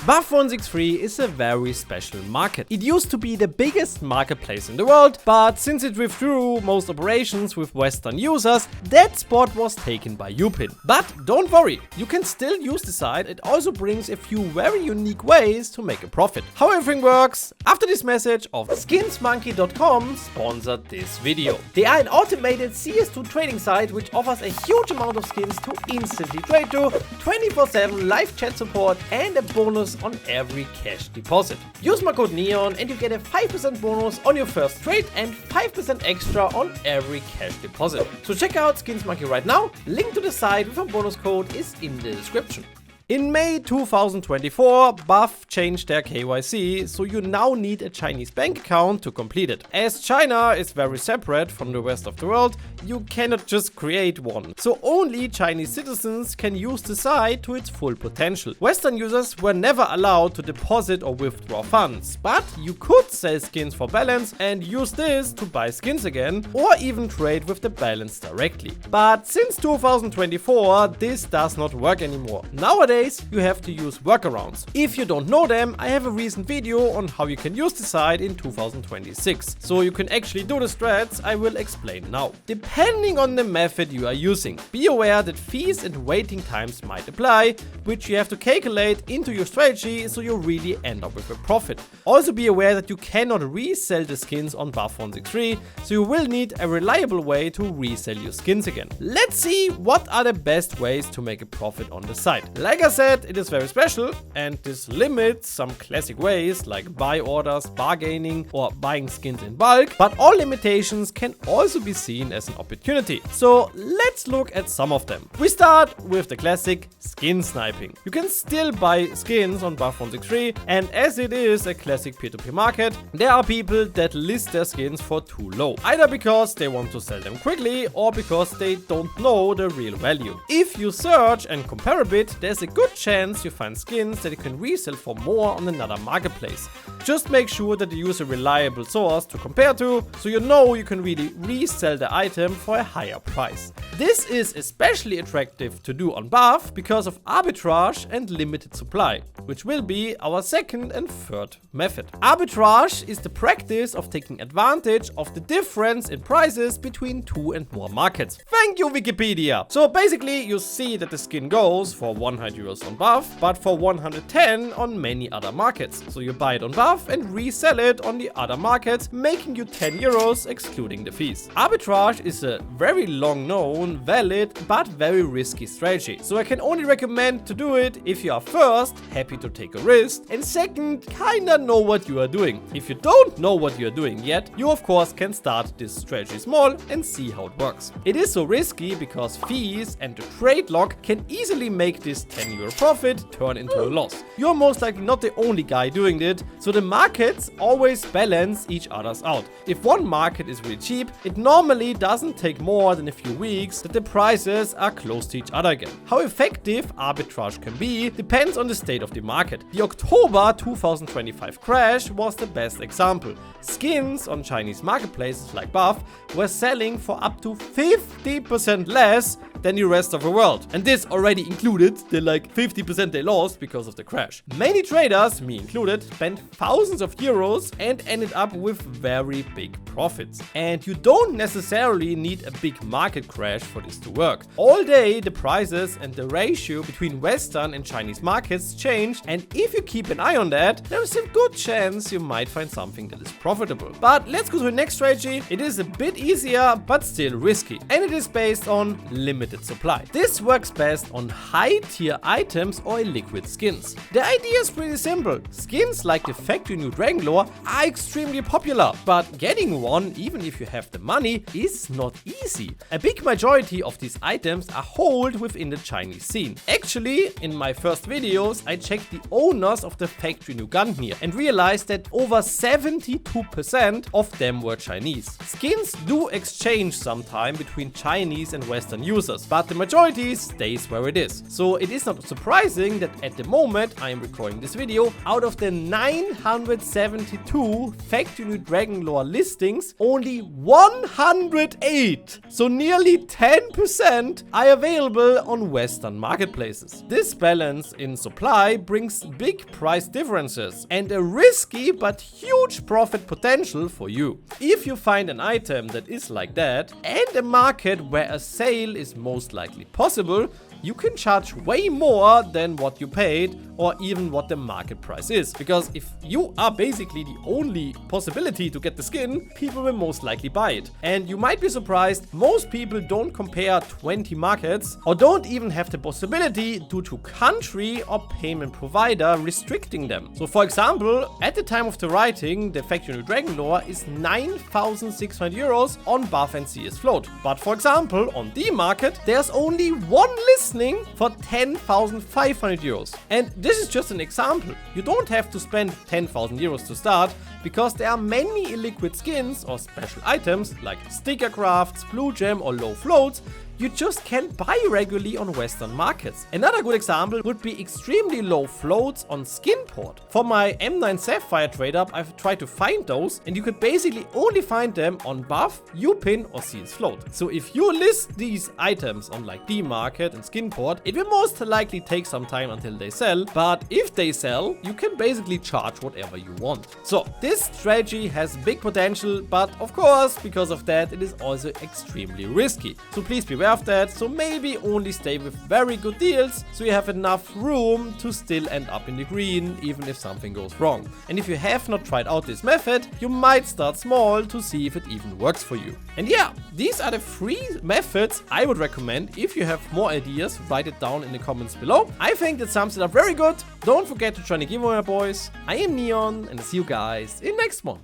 Buff163 is a very special market. It used to be the biggest marketplace in the world, but since it withdrew most operations with Western users, that spot was taken by Upin. But don't worry, you can still use the site. It also brings a few very unique ways to make a profit. How everything works after this message of skinsmonkey.com sponsored this video. They are an automated CS2 trading site which offers a huge amount of skins to instantly trade to, 24/7 live chat support and a bonus on every cash deposit. Use my code NEON and you get a 5% bonus on your first trade and 5% extra on every cash deposit. So check out SkinsMonkey right now. Link to the site with a bonus code is in the description. In May 2024, Buff changed their KYC, so you now need a Chinese bank account to complete it. As China is very separate from the rest of the world, you cannot just create one. So only Chinese citizens can use the site to its full potential. Western users were never allowed to deposit or withdraw funds, but you could sell skins for balance and use this to buy skins again, or even trade with the balance directly. But since 2024, this does not work anymore. Nowadays, you have to use workarounds. If you don't know them, I have a recent video on how you can use the site in 2026. So you can actually do the strats I will explain now. Depending on the method you are using, be aware that fees and waiting times might apply, which you have to calculate into your strategy so you really end up with a profit. Also be aware that you cannot resell the skins on Buff163, so you will need a reliable way to resell your skins again. Let's see what are the best ways to make a profit on the site. Like I said, it is very special and this limits some classic ways like buy orders, bargaining or buying skins in bulk, but all limitations can also be seen as an opportunity. So let's look at some of them. We start with the classic skin sniping. You can still buy skins on Buff163, and as it is a classic peer-to-peer market, there are people that list their skins for too low, either because they want to sell them quickly or because they don't know the real value. If you search and compare a bit, there's a good chance you find skins that you can resell for more on another marketplace. Just make sure that you use a reliable source to compare to, so you know you can really resell the item for a higher price. This is especially attractive to do on Buff because of arbitrage and limited supply, which will be our second and third method. Arbitrage is the practice of taking advantage of the difference in prices between two and more markets. Thank you, Wikipedia! So basically you see that the skin goes for 100 euros on Buff, but for 110 on many other markets. So you buy it on Buff and resell it on the other markets, making you 10 euros excluding the fees. Arbitrage is a very long known, valid, but very risky strategy. So I can only recommend to do it if you are first happy to take a risk and second kinda know what you are doing. If you don't know what you are doing yet, you of course can start this strategy small and see how it works. It is so risky because fees and the trade lock can easily make this 10 euro profit turn into a loss. You're most likely not the only guy doing it, so the markets always balance each other's out. If one market is really cheap, it normally doesn't take more than a few weeks that the prices are close to each other again. How effective arbitrage can be depends on the state of the market. The October 2025 crash was the best example. Skins on Chinese marketplaces like Buff were selling for up to 50% less than the rest of the world. And this already included the 50% they lost because of the crash. Many traders, me included, spent thousands of euros and ended up with very big profits. And you don't necessarily need a big market crash for this to work. All day the prices and the ratio between Western and Chinese markets change, and if you keep an eye on that, there is a good chance you might find something that is profitable. But let's go to the next strategy. It is a bit easier but still risky, and it is based on limited supply. This works best on high tier items or liquid skins. The idea is pretty simple. Skins like the factory new Dragonlore are extremely popular, but getting one, even if you have the money, is not easy. A big majority of these items are held within the Chinese scene. Actually, in my first videos, I checked the owners of the factory new Gungnir and realized that over 72% of them were Chinese. Skins do exchange sometime between Chinese and Western users, users, but the majority stays where it is. So it is not surprising that at the moment I am recording this video, out of the 972 Factory New Dragon lore listings, only 108, so nearly 10%, are available on Western marketplaces. This balance in supply brings big price differences and a risky but huge profit potential for you. If you find an item that is like that and a market where a sale is most likely possible, you can charge way more than what you paid or even what the market price is. Because if you are basically the only possibility to get the skin, people will most likely buy it. And you might be surprised, most people don't compare 20 markets or don't even have the possibility due to country or payment provider restricting them. So for example, at the time of the writing, the Factory New Dragon lore is 9,600 euros on buff and CS float. But for example, on the market, there's only one listening for 10,500 euros. And this is just an example. You don't have to spend 10,000 euros to start, because there are many illiquid skins or special items like sticker crafts, blue gem or low floats you just can't buy regularly on Western markets. Another good example would be extremely low floats on Skinport. For my M9 Sapphire trade up, I've tried to find those, and you could basically only find them on buff, UPin or CS float. So if you list these items on like D Market and Skinport, it will most likely take some time until they sell, but if they sell, you can basically charge whatever you want. So this strategy has big potential, but of course, because of that, it is also extremely risky. So please be aware of that, so maybe only stay with very good deals so you have enough room to still end up in the green even if something goes wrong. And if you have not tried out this method, you might start small to see if it even works for you. And yeah, these are the 3 methods I would recommend. If you have more ideas, write it down in the comments below. I think that sums it up very good. Don't forget to join the giveaway, boys. I am Neon and I'll see you guys in the next one.